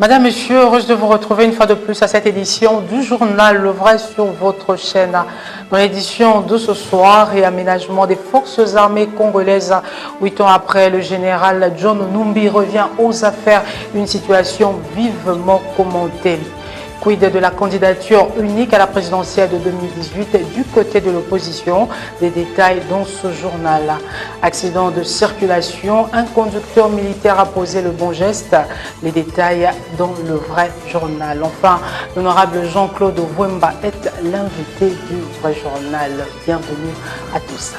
Madame, Monsieur, heureuse de vous retrouver une fois de plus à cette édition du journal Le Vrai sur votre chaîne. Dans l'édition de ce soir, réaménagement des forces armées congolaises. 8 ans après, le général John Numbi revient aux affaires, une situation vivement commentée. Quid de la candidature unique à la présidentielle de 2018 du côté de l'opposition? Des détails dans ce journal. Accident de circulation, un conducteur militaire a posé le bon geste. Les détails dans le vrai journal. Enfin, l'honorable Jean-Claude Wemba est l'invité du vrai journal. Bienvenue à tous.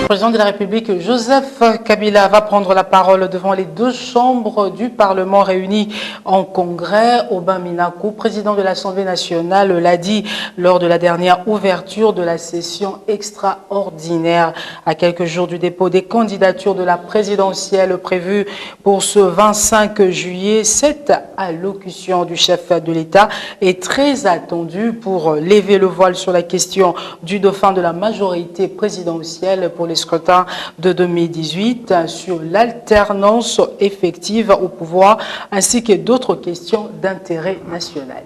Le président de la République, Joseph Kabila, va prendre la parole devant les deux chambres du Parlement réunies en congrès. Aubin Minakou, président de l'Assemblée nationale, l'a dit lors de la dernière ouverture de la session extraordinaire. À quelques jours du dépôt des candidatures de la présidentielle prévue pour ce 25 juillet, cette allocution du chef de l'État est très attendue pour lever le voile sur la question du dauphin de la majorité présidentielle pour les scrutin de 2018 sur l'alternance effective au pouvoir ainsi que d'autres questions d'intérêt national.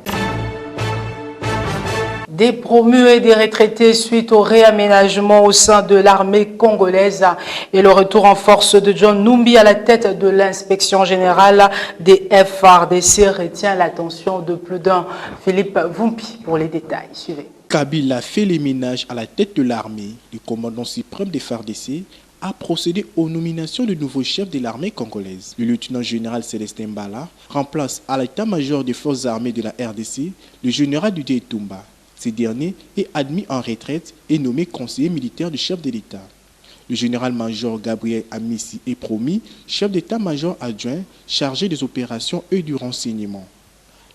Des promus et des retraités suite au réaménagement au sein de l'armée congolaise et le retour en force de John Numbi à la tête de l'inspection générale des FARDC retient l'attention de plus d'un. Philippe Vumpi pour les détails. Suivez. Kabila fait les ménages à la tête de l'armée. Le commandant suprême des FARDC a procédé aux nominations de nouveaux chefs de l'armée congolaise. Le lieutenant-général Célestin Mbala remplace à l'état-major des forces armées de la RDC le général Didier Etumba. Ce dernier est admis en retraite et nommé conseiller militaire du chef de l'État. Le général-major Gabriel Amissi est promu chef d'état-major adjoint chargé des opérations et du renseignement.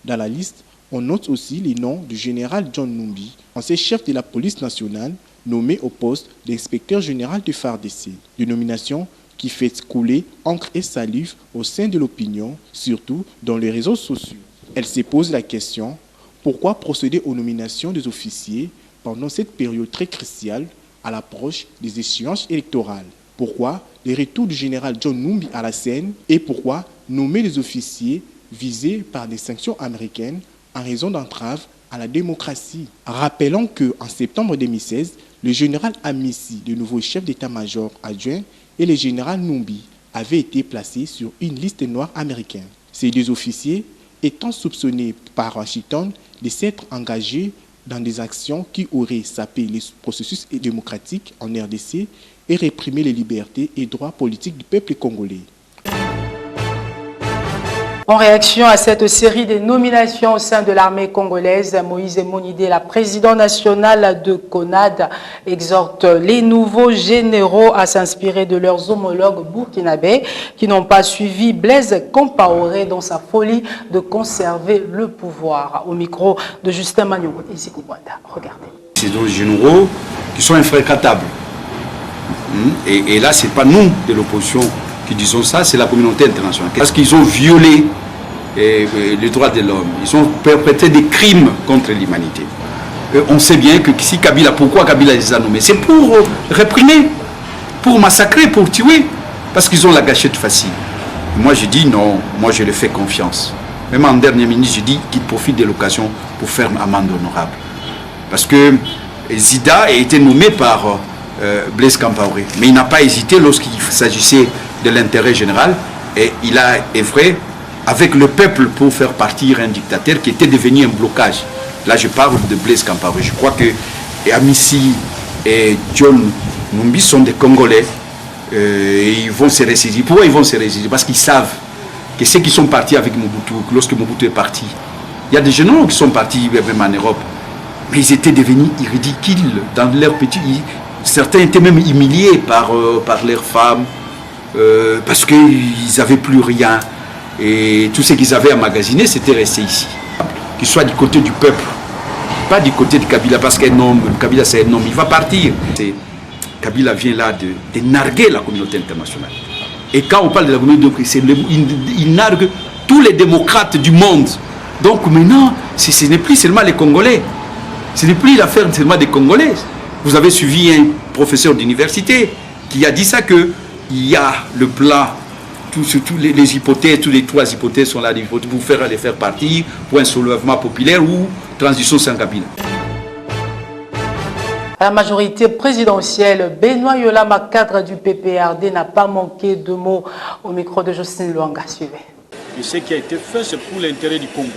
Dans la liste, on note aussi les noms du général John Numbi, ancien chef de la police nationale, nommé au poste d'inspecteur général du FARDC. Des nominations qui fait couler encre et salive au sein de l'opinion, surtout dans les réseaux sociaux. Elle se pose la question, pourquoi procéder aux nominations des officiers pendant cette période très cruciale à l'approche des échéances électorales? Pourquoi le retour du général John Numbi à la scène et pourquoi nommer les officiers visés par des sanctions américaines en raison d'entraves à la démocratie? Rappelons qu'en septembre 2016, le général Amissi, le nouveau chef d'état-major adjoint, et le général Numbi avaient été placés sur une liste noire américaine. Ces deux officiers étant soupçonnés par Washington de s'être engagés dans des actions qui auraient sapé les processus démocratiques en RDC et réprimé les libertés et droits politiques du peuple congolais. En réaction à cette série de nominations au sein de l'armée congolaise, Moïse Monidé, la présidente nationale de CONAD, exhorte les nouveaux généraux à s'inspirer de leurs homologues burkinabés qui n'ont pas suivi Blaise Compaoré dans sa folie de conserver le pouvoir. Au micro de Justin Magnon et Zico Gwanda. Regardez. C'est des généraux qui sont infréquentables. Et là, ce n'est pas nous de l'opposition qui disons ça, c'est la communauté internationale. Parce qu'ils ont violé les droits de l'homme, ils ont perpétré des crimes contre l'humanité. On sait bien que si Kabila, pourquoi Kabila les a nommés? C'est pour réprimer, pour massacrer, pour tuer, parce qu'ils ont la gâchette facile. Moi je dis non, moi je leur fais confiance. Même en dernière minute, je dis qu'ils profitent de l'occasion pour faire une amende honorable. Parce que Zida a été nommé par Blaise Compaoré, mais il n'a pas hésité lorsqu'il s'agissait de l'intérêt général et il a œuvré avec le peuple pour faire partir un dictateur qui était devenu un blocage. Là je parle de Blaise Compaoré. Je crois que Amissi et John Numbi sont des Congolais et ils vont se ressaisir. Pourquoi ils vont se ressaisir? Parce qu'ils savent que ceux qui sont partis avec Mobutu, lorsque Mobutu est parti, il y a des généraux qui sont partis même en Europe, mais ils étaient devenus ridicules dans leur petit... Certains étaient même humiliés par leurs femmes, parce qu'ils n'avaient plus rien. Et tout ce qu'ils avaient emmagasiné, c'était resté ici. Qu'ils soient du côté du peuple, pas du côté de Kabila, parce qu'un homme, Kabila c'est un homme, il va partir. Kabila vient là de narguer la communauté internationale. Et quand on parle de la communauté, il nargue tous les démocrates du monde. Donc maintenant, ce n'est plus seulement les Congolais. Ce n'est plus l'affaire seulement des Congolais. Vous avez suivi un professeur d'université qui a dit ça, que Il y a le plan, les hypothèses, toutes les 3 hypothèses sont là pour les faire partir, pour un soulèvement populaire ou transition sans Kabila. À la majorité présidentielle, Benoît Yolama, cadre du PPRD, n'a pas manqué de mots au micro de Jocelyne Luanga. Suivez. Et ce qui a été fait, c'est pour l'intérêt du Congo.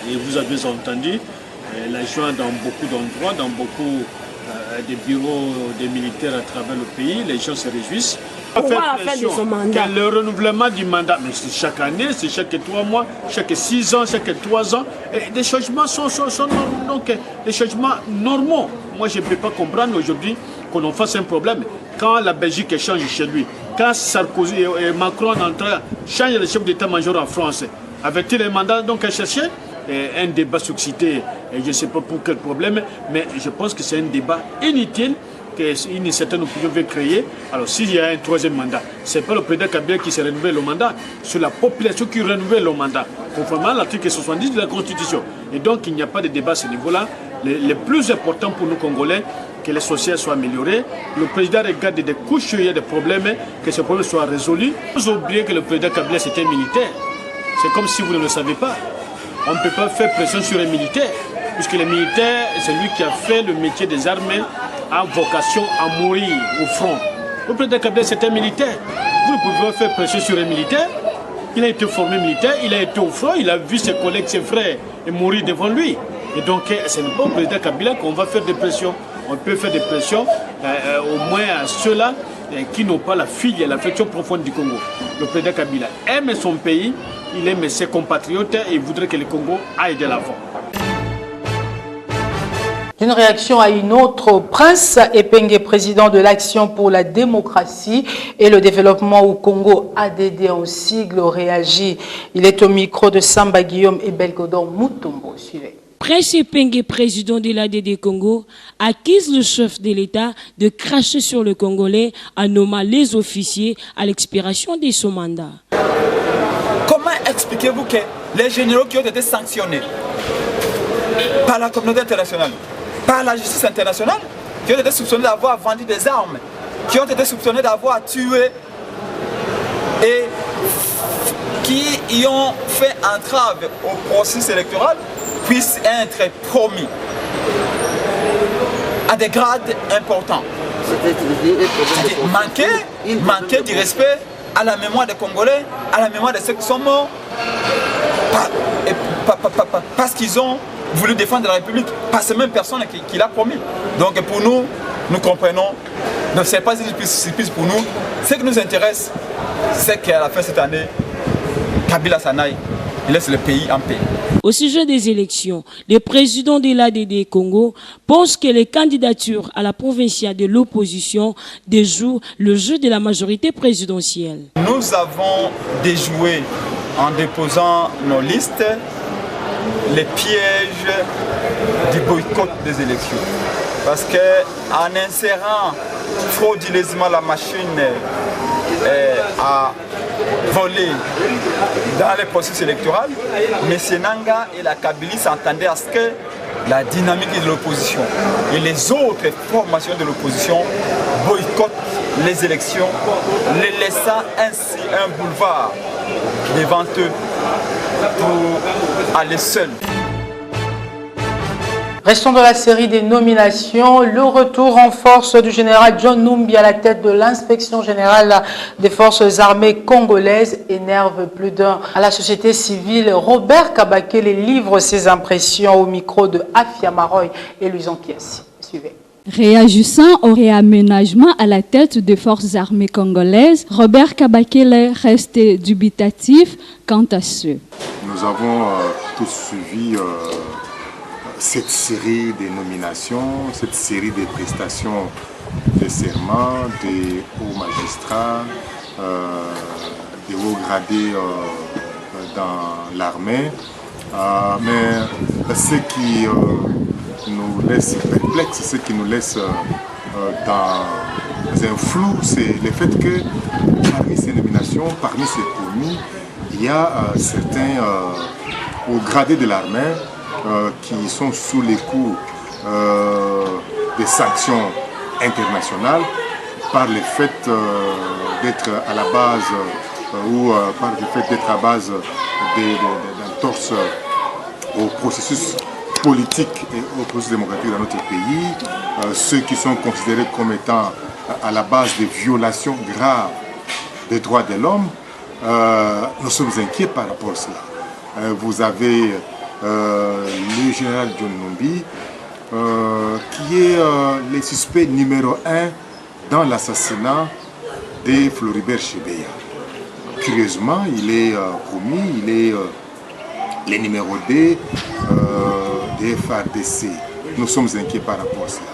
Et vous avez entendu, la joie dans beaucoup d'endroits, dans beaucoup des bureaux des militaires à travers le pays, les gens se réjouissent. On va faire de son mandat. Le renouvellement du mandat, mais c'est chaque année, c'est chaque 3 mois, chaque 6 ans, chaque 3 ans. Et des changements sont donc des changements normaux. Moi, je ne peux pas comprendre aujourd'hui qu'on en fasse un problème. Quand la Belgique change chez lui, quand Sarkozy et Macron changent le chef d'état-major en France, avait-il les mandats donc à chercher? Un débat suscité, je ne sais pas pour quel problème, mais je pense que c'est un débat inutile qu'une certaine opinion veut créer. Alors s'il y a un 3e mandat, ce n'est pas le président Kabila qui s'est renouvelé le mandat, c'est la population qui renouvelle le mandat, conformément à l'article 70 de la Constitution. Et donc il n'y a pas de débat à ce niveau-là. Le plus important pour nous Congolais, que les sociétés soient améliorées. Le président regarde des couches, il y a des problèmes, que ce problème soit résolu. Vous oubliez que le président Kabila c'était un militaire. C'est comme si vous ne le savez pas. On ne peut pas faire pression sur les militaires, puisque les militaires, c'est lui qui a fait le métier des armées, a vocation à mourir au front. Le président Kabila, c'est un militaire. Vous ne pouvez pas faire pression sur les militaires. Il a été formé militaire, il a été au front, il a vu ses collègues, ses frères mourir devant lui. Et donc, ce n'est pas au président Kabila qu'on va faire des pressions. On peut faire des pressions au moins à ceux-là qui n'ont pas la fille et l'affection profonde du Congo. Le président Kabila aime son pays, il aime ses compatriotes et il voudrait que le Congo aille de l'avant. Une réaction à une autre, Prince Epenge, président de l'Action pour la démocratie et le développement au Congo, ADD en sigle, réagit. Il est au micro de Samba Guillaume et Belgodon Moutombo. Suivez. Prince Epenge, président de l'ADD Congo, accuse le chef de l'État de cracher sur le Congolais en nommant les officiers à l'expiration de son mandat. Comment expliquez-vous que les généraux qui ont été sanctionnés par la communauté internationale, par la justice internationale, qui ont été soupçonnés d'avoir vendu des armes, qui ont été soupçonnés d'avoir tué et qui y ont fait entrave au processus électoral, puissent être promis à des grades importants? Manquer du respect à la mémoire des Congolais, à la mémoire de ceux qui sont morts, parce qu'ils ont voulu défendre la République, pas ces mêmes personnes qui l'a promis. Donc pour nous, nous comprenons, ne c'est pas une surprise pour nous. Ce qui nous intéresse, c'est qu'à la fin de cette année, Kabila Sanaï laisse le pays en paix. Au sujet des élections, le président de l'ADD Congo pense que les candidatures à la provinciale de l'opposition déjouent le jeu de la majorité présidentielle. Nous avons déjoué en déposant nos listes les pièges du boycott des élections. Parce qu'en insérant frauduleusement la machine à voler dans les processus électoraux, M. Nanga et la Kabylie s'entendaient à ce que la dynamique de l'opposition et les autres formations de l'opposition boycottent les élections, les laissant ainsi un boulevard devant eux pour aller seuls. Restons dans la série des nominations. Le retour en force du général John Numbi à la tête de l'inspection générale des forces armées congolaises énerve plus d'un. À la société civile, Robert Kabakele livre ses impressions au micro de Afia Maroy et Luison Kiasi. Suivez. Réagissant au réaménagement à la tête des forces armées congolaises, Robert Kabakele reste dubitatif quant à ce. Nous avons tous suivi cette série de nominations, cette série de prestations de serment des hauts magistrats, des hauts gradés dans l'armée. Mais ce qui nous laisse perplexes, ce qui nous laisse dans un flou, c'est le fait que parmi ces nominations, parmi ces commis, il y a certains hauts gradés de l'armée qui sont sous les coups des sanctions internationales par le fait d'être à la base ou par le fait d'être à base d'entorse au processus politique et au processus démocratique dans notre pays, ceux qui sont considérés comme étant à la base des violations graves des droits de l'homme, nous sommes inquiets par rapport à cela. Vous avez le général John Numbi, qui est le suspect numéro 1 dans l'assassinat de Floribert Chebeya. Curieusement, il est commis, il est le numéro 2 des FARDC. Nous sommes inquiets par rapport à cela.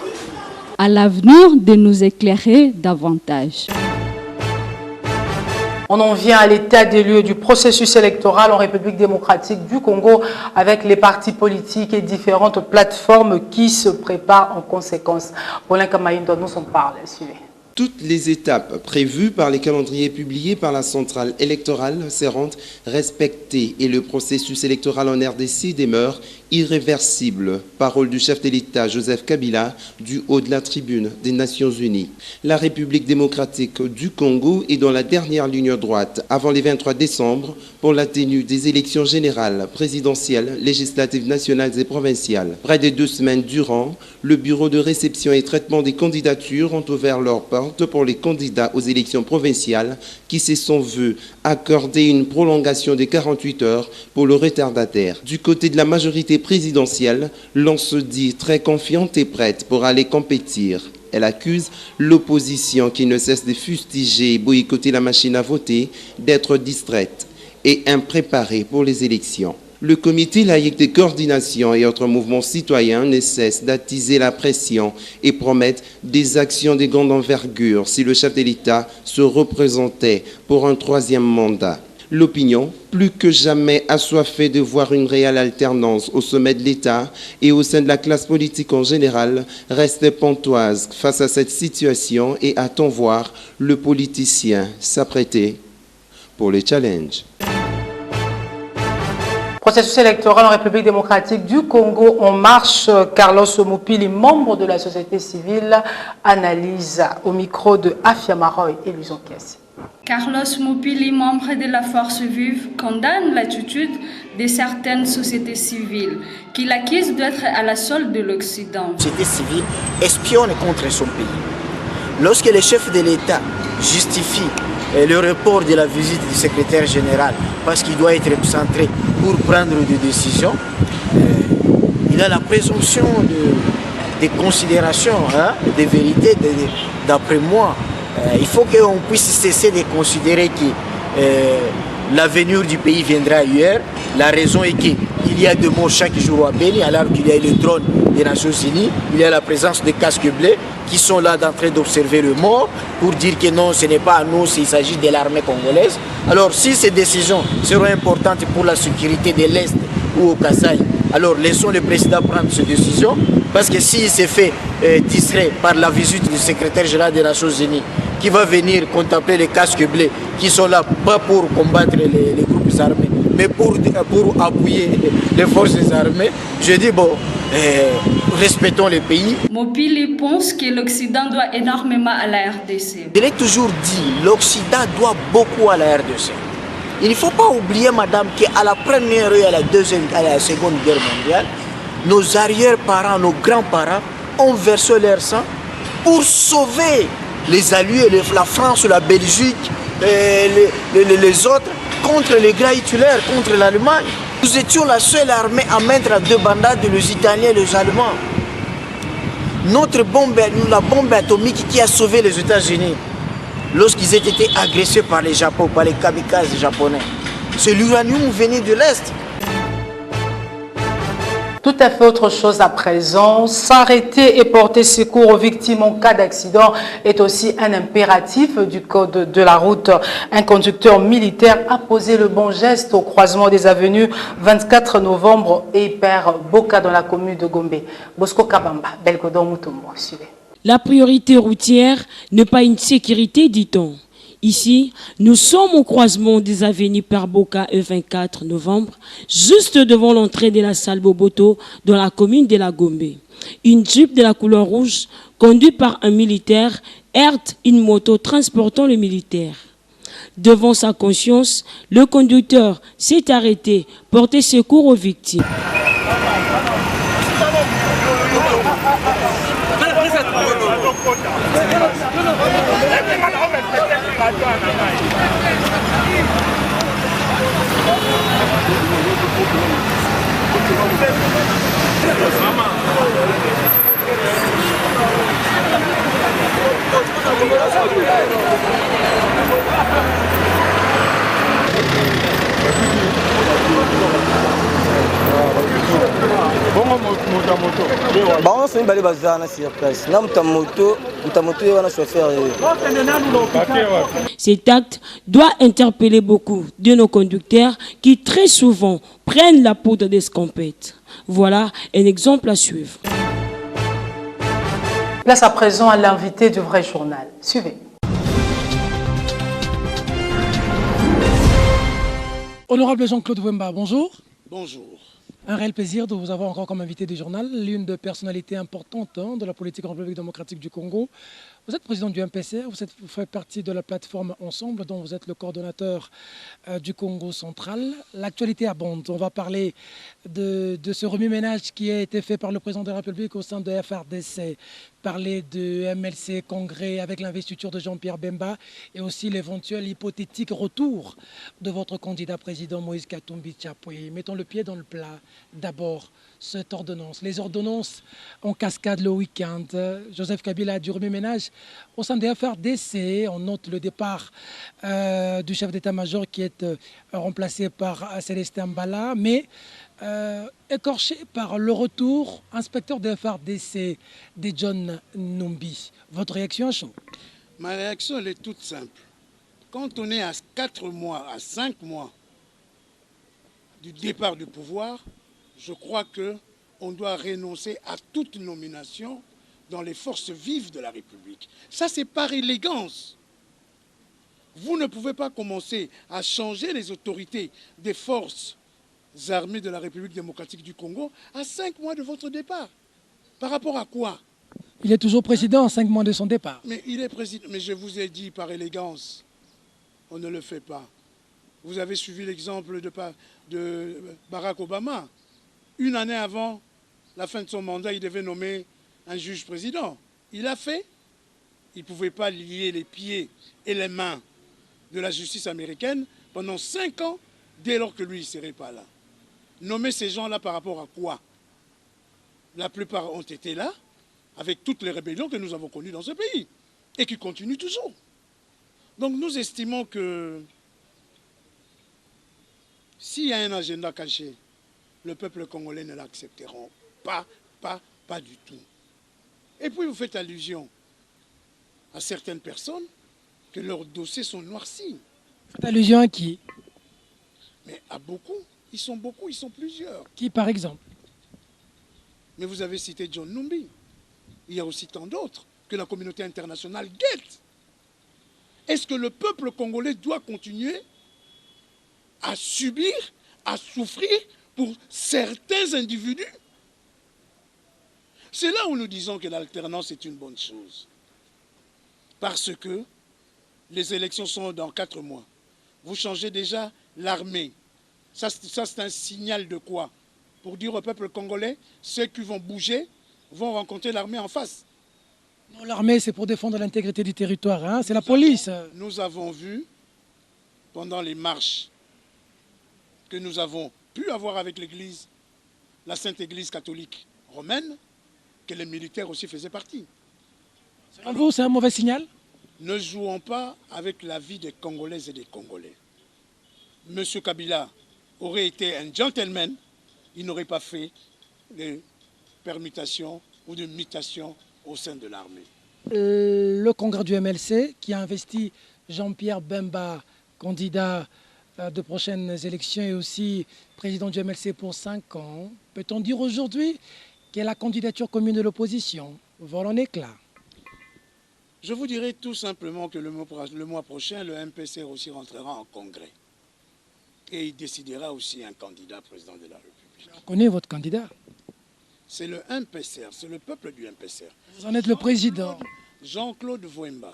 À l'avenir de nous éclairer davantage. On en vient à l'état des lieux du processus électoral en République démocratique du Congo avec les partis politiques et différentes plateformes qui se préparent en conséquence. Paulin Kamaïndo nous en parle. Suivez. Toutes les étapes prévues par les calendriers publiés par la centrale électorale seront respectées et le processus électoral en RDC demeure irréversible. Parole du chef de l'État, Joseph Kabila, du haut de la tribune des Nations Unies. La République démocratique du Congo est dans la dernière ligne droite avant les 23 décembre pour la tenue des élections générales, présidentielles, législatives nationales et provinciales. Près de 2 semaines durant, le bureau de réception et traitement des candidatures ont ouvert leurs portes pour les candidats aux élections provinciales qui se sont vus accorder une prolongation de 48 heures pour le retardataire. Du côté de la majorité présidentielle, l'on se dit très confiante et prête pour aller compétir. Elle accuse l'opposition qui ne cesse de fustiger et boycotter la machine à voter d'être distraite et impréparée pour les élections. Le comité laïque de coordination et autres mouvements citoyens ne cessent d'attiser la pression et promettent des actions de grande envergure si le chef de l'État se représentait pour un 3e mandat. L'opinion, plus que jamais assoiffée de voir une réelle alternance au sommet de l'État et au sein de la classe politique en général, reste pantoise face à cette situation et attend voir le politicien s'apprêter pour les challenges. Processus électoral en République démocratique du Congo en marche. Carlos Mopili, membre de la société civile, analyse au micro de Afia Maroy et Luison Kiasi. Carlos Mopili, membre de la Force Vive, condamne l'attitude de certaines sociétés civiles qui l'accusent d'être à la solde de l'Occident. La société civile espionne contre son pays. Lorsque le chef de l'État justifie le report de la visite du secrétaire général parce qu'il doit être centré pour prendre des décisions, il a la présomption de considération, de vérité. D'après moi, il faut qu'on puisse cesser de considérer que l'avenir du pays viendra ailleurs. La raison est qu'il y a des morts chaque jour à Béni, alors qu'il y a le drone des Nations Unies, il y a la présence des casques bleus qui sont là en train d'observer le mort pour dire que non, ce n'est pas à nous, il s'agit de l'armée congolaise. Alors si ces décisions seront importantes pour la sécurité de l'Est ou au Kasaï, alors laissons le président prendre ces décisions, parce que s'il s'est fait distrait par la visite du secrétaire général des Nations Unies, qui va venir contempler les casques bleus, qui sont là pas pour combattre les groupes armés, mais pour appuyer les forces armées, je dis bon, respectons les pays. Mopili pense que l'Occident doit énormément à la RDC. Je l'ai toujours dit, l'Occident doit beaucoup à la RDC. Il ne faut pas oublier, madame, qu'à la première et à la seconde guerre mondiale, nos arrière-parents, nos grands-parents ont versé leur sang pour sauver les alliés, la France, la Belgique, les autres, contre les grands Hitler, contre l'Allemagne. Nous étions la seule armée à mettre à 2 bandades les Italiens et les Allemands. Notre bombe, la bombe atomique qui a sauvé les États-Unis lorsqu'ils étaient été agressés par les Japonais, par les kamikazes japonais, c'est l'uranium venu de l'Est. Tout à fait autre chose à présent. S'arrêter et porter secours aux victimes en cas d'accident est aussi un impératif du code de la route. Un conducteur militaire a posé le bon geste au croisement des avenues 24 novembre et Père Boka dans la commune de Gombe. Bosco Kabamba, Belgodon Mutombo, suivez. La priorité routière n'est pas une sécurité, dit-on. Ici, nous sommes au croisement des avenues Perboka et 24 novembre, juste devant l'entrée de la salle Boboto dans la commune de la Gombe. Une Jeep de la couleur rouge, conduite par un militaire, heurte une moto transportant le militaire. Devant sa conscience, le conducteur s'est arrêté, porté secours aux victimes. Cet acte doit interpeller beaucoup de nos conducteurs qui très souvent prennent la poudre d'escampette. Voilà un exemple à suivre. Place à présent à l'invité du vrai journal. Suivez. Honorable Jean-Claude Wemba, bonjour. Bonjour. Un réel plaisir de vous avoir encore comme invité du journal, l'une des personnalités importantes de la politique en République démocratique du Congo. Vous êtes président du MPCR, vous faites partie de la plateforme Ensemble, dont vous êtes le coordonnateur du Congo central. L'actualité abonde. On va parler de ce remue-ménage qui a été fait par le président de la République au sein de FRDC, parler de MLC Congrès avec l'investiture de Jean-Pierre Bemba et aussi l'éventuel hypothétique retour de votre candidat président Moïse Katumbi Tchapoué. Mettons le pied dans le plat. D'abord, cette ordonnance. Les ordonnances en cascade le week-end. Joseph Kabila a du remue-ménage au sein des FRDC. On note le départ du chef d'état-major qui est remplacé par Célestin Mbala, mais écorché par le retour inspecteur des FRDC de John Numbi. Votre réaction à chaud? Ma réaction elle est toute simple. Quand on est à 4 mois, à 5 mois du départ du pouvoir, je crois qu'on doit renoncer à toute nomination dans les forces vives de la République. Ça, c'est par élégance. Vous ne pouvez pas commencer à changer les autorités des forces armées de la République démocratique du Congo à 5 mois de votre départ. Par rapport à quoi? Il est toujours président à 5 mois de son départ. Mais il est président. Mais je vous ai dit par élégance, on ne le fait pas. Vous avez suivi l'exemple de Barack Obama. Une année avant la fin de son mandat, il devait nommer un juge président. Il a fait. Il ne pouvait pas lier les pieds et les mains de la justice américaine pendant 5 ans, dès lors que lui, il ne serait pas là. Nommer ces gens-là par rapport à quoi? La plupart ont été là, avec toutes les rébellions que nous avons connues dans ce pays, et qui continuent toujours. Donc nous estimons que s'il y a un agenda caché, le peuple congolais ne l'accepteront pas du tout. Et puis vous faites allusion à certaines personnes que leurs dossiers sont noircis. Faites allusion à qui? Mais à beaucoup. Ils sont plusieurs. Qui par exemple? Mais vous avez cité John Numbi. Il y a aussi tant d'autres que la communauté internationale guette. Est-ce que le peuple congolais doit continuer à subir, à souffrir pour certains individus? C'est là où nous disons que l'alternance est une bonne chose. Parce que les élections sont dans 4 mois. Vous changez déjà l'armée. Ça c'est un signal de quoi? Pour dire au peuple congolais, ceux qui vont bouger vont rencontrer l'armée en face. Non, l'armée, c'est pour défendre l'intégrité du territoire, hein? C'est la police. Nous avons vu, pendant les marches que nous avons pu avoir avec l'Église, la Sainte Église catholique romaine, que les militaires aussi faisaient partie. Selon vous, c'est un mauvais signal? Ne jouons pas avec la vie des Congolaises et des Congolais. Monsieur Kabila aurait été un gentleman, il n'aurait pas fait de permutations ou de mutations au sein de l'armée. Le congrès du MLC qui a investi Jean-Pierre Bemba, candidat de prochaines élections et aussi président du MLC pour 5 ans, peut-on dire aujourd'hui que la candidature commune de l'opposition vole en éclat? Je vous dirai tout simplement que le mois prochain, le MPCR aussi rentrera en congrès. Et il décidera aussi un candidat président de la République. On connaît votre candidat. C'est le MPCR, c'est le peuple du MPCR. Vous en êtes le président. Jean-Claude Vouemba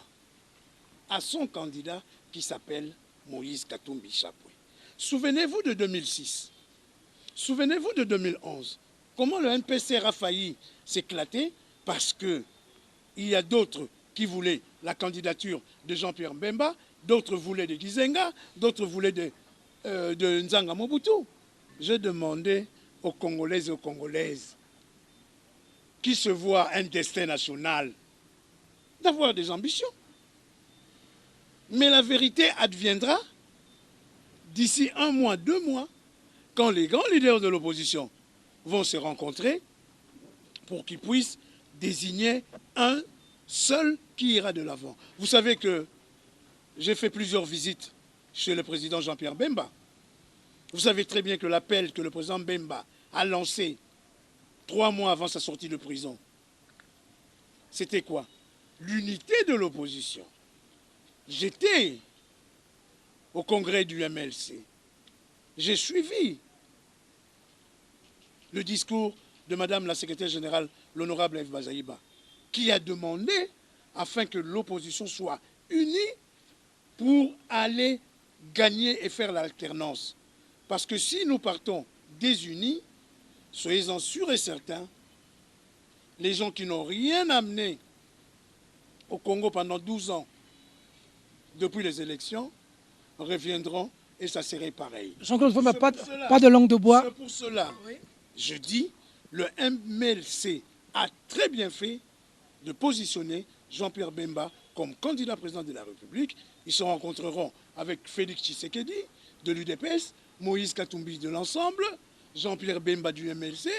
a son candidat qui s'appelle Moïse Katumbi Chapwe. Souvenez-vous de 2006. Souvenez-vous de 2011. Comment le MPCR a failli s'éclater parce qu'il y a d'autres qui voulaient la candidature de Jean-Pierre Bemba, d'autres voulaient de Gizenga, d'autres voulaient de Nzanga Mobutu. Je demandais aux Congolaises et aux Congolaises qui se voient un destin national d'avoir des ambitions. Mais la vérité adviendra d'ici 1 mois, 2 mois, quand les grands leaders de l'opposition vont se rencontrer pour qu'ils puissent désigner un seul qui ira de l'avant. Vous savez que j'ai fait plusieurs visites chez le président Jean-Pierre Bemba. Vous savez très bien que l'appel que le président Bemba a lancé 3 mois avant sa sortie de prison, c'était quoi? L'unité de l'opposition. J'étais au congrès du MLC. J'ai suivi le discours de Madame la secrétaire générale, l'honorable Eve Bazaïba, qui a demandé afin que l'opposition soit unie pour aller gagner et faire l'alternance. Parce que si nous partons désunis, soyez-en sûrs et certains, les gens qui n'ont rien amené au Congo pendant 12 ans, depuis les élections, reviendront et ça serait pareil. Jean-Claude Vouemba, pas de langue de bois. C'est pour cela, je dis, le MLC a très bien fait de positionner Jean-Pierre Bemba comme candidat président de la République. Ils se rencontreront avec Félix Tshisekedi de l'UDPS, Moïse Katumbi de l'Ensemble, Jean-Pierre Bemba du MLC,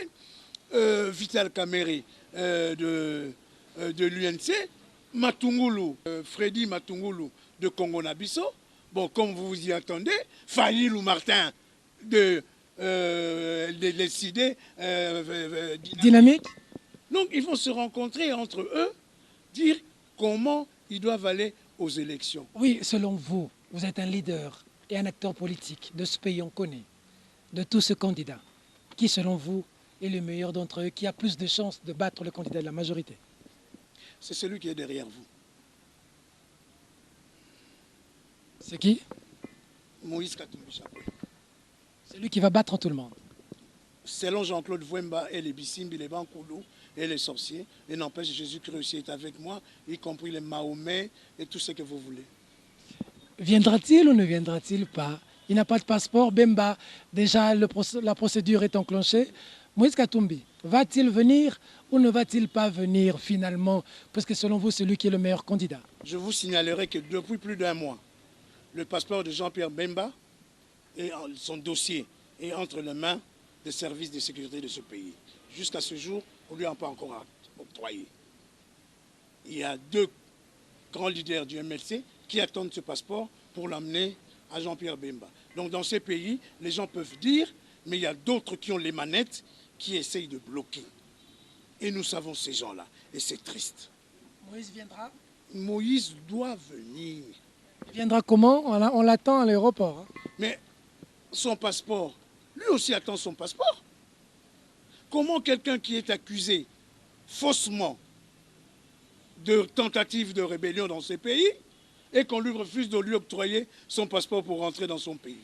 Vital Kamerhe de l'UNC, Matungulu, Freddy Matungulu de Congo Nabiso. Bon, comme vous vous y attendez, Fayilou Martin de l'SID Dynamique. Donc, ils vont se rencontrer entre eux, dire comment ils doivent aller aux élections. Oui, selon vous, vous êtes un leader et un acteur politique de ce pays, on connaît, de tous ces candidats. Qui, selon vous, est le meilleur d'entre eux, qui a plus de chances de battre le candidat de la majorité? C'est celui qui est derrière vous. C'est qui? Moïse Katumbi Chapwe. C'est lui qui va battre tout le monde. Selon Jean-Claude Vouemba et les Bissimbi, les Bankoulou et les sorciers, et n'empêche, Jésus-Christ aussi est avec moi, y compris les Mahomet et tout ce que vous voulez. Viendra-t-il ou ne viendra-t-il pas? Il n'a pas de passeport. Bemba, déjà la procédure est enclenchée. Moïse Katumbi, va-t-il venir ou ne va-t-il pas venir finalement? Parce que selon vous, c'est lui qui est le meilleur candidat. Je vous signalerai que depuis plus d'1 mois, le passeport de Jean-Pierre Bemba et son dossier est entre les mains des services de sécurité de ce pays. Jusqu'à ce jour, on ne lui a pas encore octroyé. Il y a 2 grands leaders du MLC qui attendent ce passeport pour l'amener à Jean-Pierre Bemba. Donc dans ces pays, les gens peuvent dire, mais il y a d'autres qui ont les manettes qui essayent de bloquer. Et nous savons ces gens-là. Et c'est triste. Moïse viendra? Moïse doit venir. Il viendra comment? On l'attend à l'aéroport. Hein. Mais son passeport, lui aussi attend son passeport. Comment quelqu'un qui est accusé faussement de tentative de rébellion dans ces pays et qu'on lui refuse de lui octroyer son passeport pour rentrer dans son pays?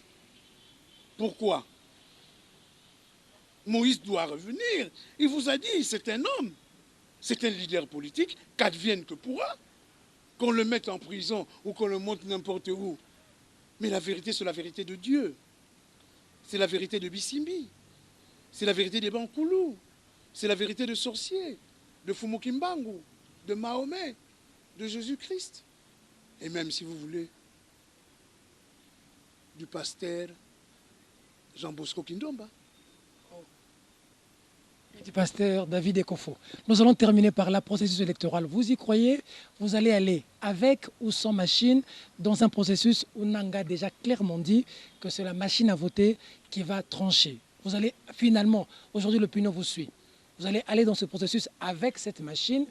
Pourquoi? Moïse doit revenir. Il vous a dit, c'est un homme, c'est un leader politique, qu'advienne que pourra. Qu'on le mette en prison ou qu'on le monte n'importe où. Mais la vérité, c'est la vérité de Dieu. C'est la vérité de Bissimbi. C'est la vérité des Bankoulou. C'est la vérité de sorciers, de Fumukimbangu, de Mahomet, de Jésus-Christ. Et même, si vous voulez, du pasteur Jean Bosco Kindomba. Du pasteur David Ekofo. Nous allons terminer par la processus électoral. Vous y croyez? Vous allez aller avec ou sans machine dans un processus où Nanga a déjà clairement dit que c'est la machine à voter qui va trancher. Vous allez finalement, aujourd'hui l'opinion vous suit, vous allez aller dans ce processus avec cette machine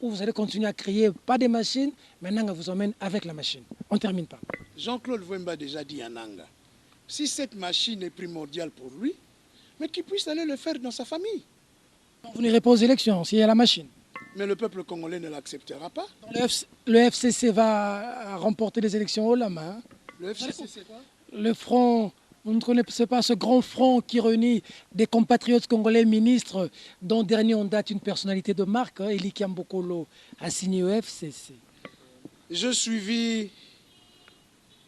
ou vous allez continuer à créer pas des machines, maintenant on vous emmène avec la machine? On termine pas. Jean-Claude Vouemba a déjà dit à Nanga, si cette machine est primordiale pour lui, mais qu'il puisse aller le faire dans sa famille. Vous n'irez pas aux élections s'il y a la machine. Mais le peuple congolais ne l'acceptera pas. Le FCC va remporter les élections haut la main. Le FCC, c'est quoi? Le front, vous ne connaissez pas ce grand front qui réunit des compatriotes congolais ministres, dont dernier en date une personnalité de marque, Eli Kiambokolo, a signé au FCC. Je suivis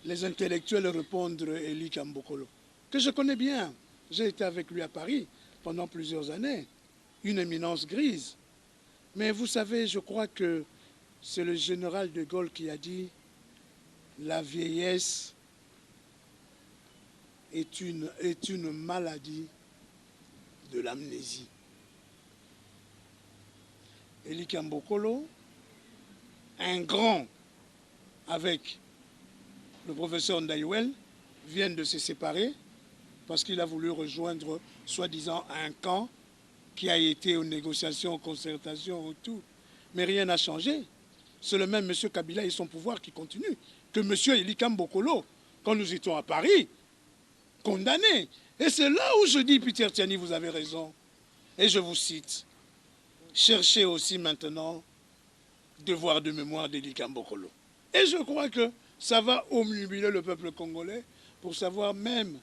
les intellectuels répondre Eli Kiambokolo, que je connais bien. J'ai été avec lui à Paris pendant plusieurs années, une éminence grise. Mais vous savez, je crois que c'est le général de Gaulle qui a dit « La vieillesse est une maladie de l'amnésie ». Eli Kiambokolo, un grand avec le professeur Ndaïwel, viennent de se séparer parce qu'il a voulu rejoindre, soi-disant, un camp qui a été aux négociations, aux concertations, au tout. Mais rien n'a changé. C'est le même M. Kabila et son pouvoir qui continue que M. Eli Kiambokolo, quand nous étions à Paris, condamné. Et c'est là où je dis, Peter Tiani, vous avez raison. Et je vous cite, cherchez aussi maintenant devoir de mémoire d'Eli Kiambokolo. Et je crois que ça va omnubiler le peuple congolais pour savoir même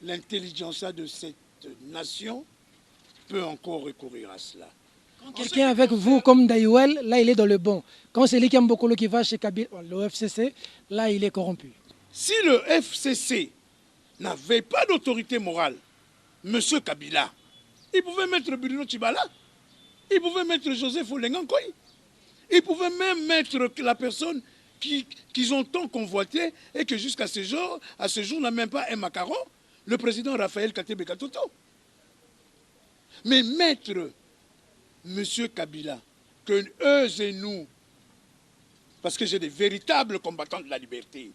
l'intelligentsia de cette nation peut encore recourir à cela. Quand quelqu'un avec vous, comme Ndaïwel, là il est dans le bon. Quand c'est Eli Kiambokolo qui va chez Kabila, le FCC, là il est corrompu. Si le FCC n'avait pas d'autorité morale, M. Kabila, il pouvait mettre Bruno Tshibala, il pouvait mettre Joseph Olengankoy, il pouvait même mettre la personne qu'ils ont tant convoité et que jusqu'à ce jour n'a même pas un macaron, le président Raphaël Katebe Katoto. Mais mettre M. Kabila, que eux et nous, parce que j'ai des véritables combattants de la liberté,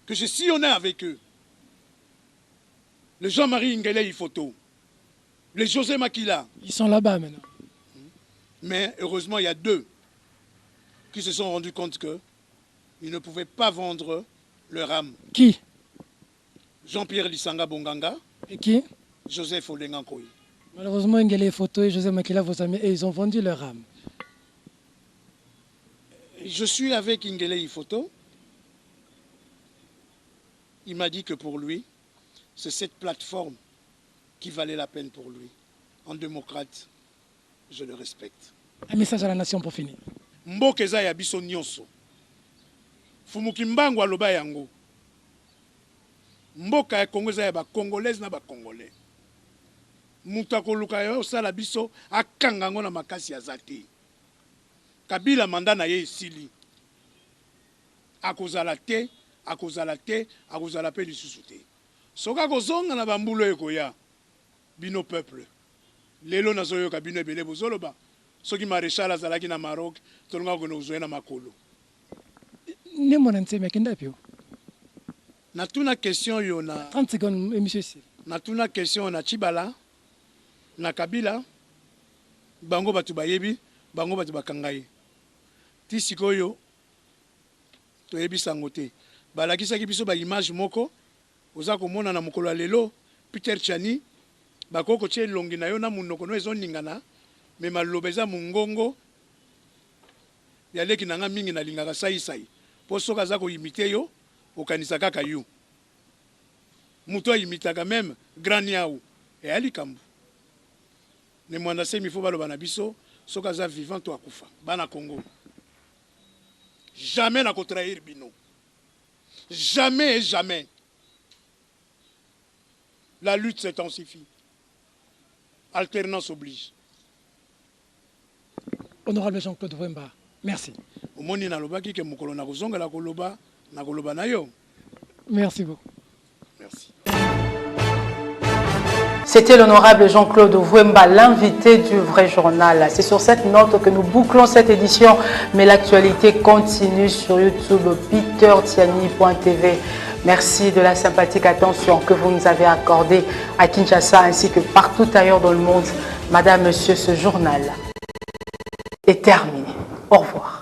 que j'ai sillonné avec eux, le Jean-Marie Ngele Ifoto, les José Makila. Ils sont là-bas maintenant. Mais heureusement, il y a deux qui se sont rendus compte qu'ils ne pouvaient pas vendre leur âme. Qui? Jean-Pierre Lissanga Bonganga. Et qui? Joseph Olengankoy. Malheureusement, Ngele Ifoto et José Makila, vos amis, et ils ont vendu leur âme. Je suis avec Ngele Ifoto. Il m'a dit que pour lui, c'est cette plateforme qui valait la peine pour lui. En démocrate, je le respecte. Un message à la nation pour finir. Mbokeza ya biso nyonso. Fumuki mbango aloba yango. Mboka ya Congo za ya ba Congolaise na ba Congolais. Mutako luka yo sala biso akanga ngo na makasi ya zate. Kabila manda na ye esili. Akozala te, akozala te, akozala pe lisusu te. Soka kozonga na bambulo ekoya. Bino peuple. Lelo na zoyo kabino ebele bozoloba. Soki maréchal azalaki na Maroc, tolonga kona uzoye na makolo. Ne mona nseme kenda pio. Na tuna question yo na 30 secondes monsieur C. Na tuna question na Tshibala, na Kabila, bango batu bayebi, bango batu bakangai. Ti sikoyo toyebi sango te. Balakisaki biso ba image moko, oza komona na mokolo ya lelo, Peter Tiani bakoko tie longi na yo na munoko no ezoningana. Me maloba eza mungongo ya leki nanga mingi na lingaka sai po soka za ko imiter yo okanisa kaka yo muto imitaka même grand niao e ali kambu ne mwana semi fo baloba na biso soka za vivant to akufa bana Congo jamais na ko trahir bino jamais et jamais la lutte s'intensifie, alternance oblige. Honorable Jean-Claude Vouemba, merci. Merci beaucoup. Merci. C'était l'honorable Jean-Claude Vouemba, l'invité du Vrai Journal. C'est sur cette note que nous bouclons cette édition, mais l'actualité continue sur YouTube, petertiani.tv. Merci de la sympathique attention que vous nous avez accordée à Kinshasa ainsi que partout ailleurs dans le monde. Madame, Monsieur, ce journal est terminé. Au revoir.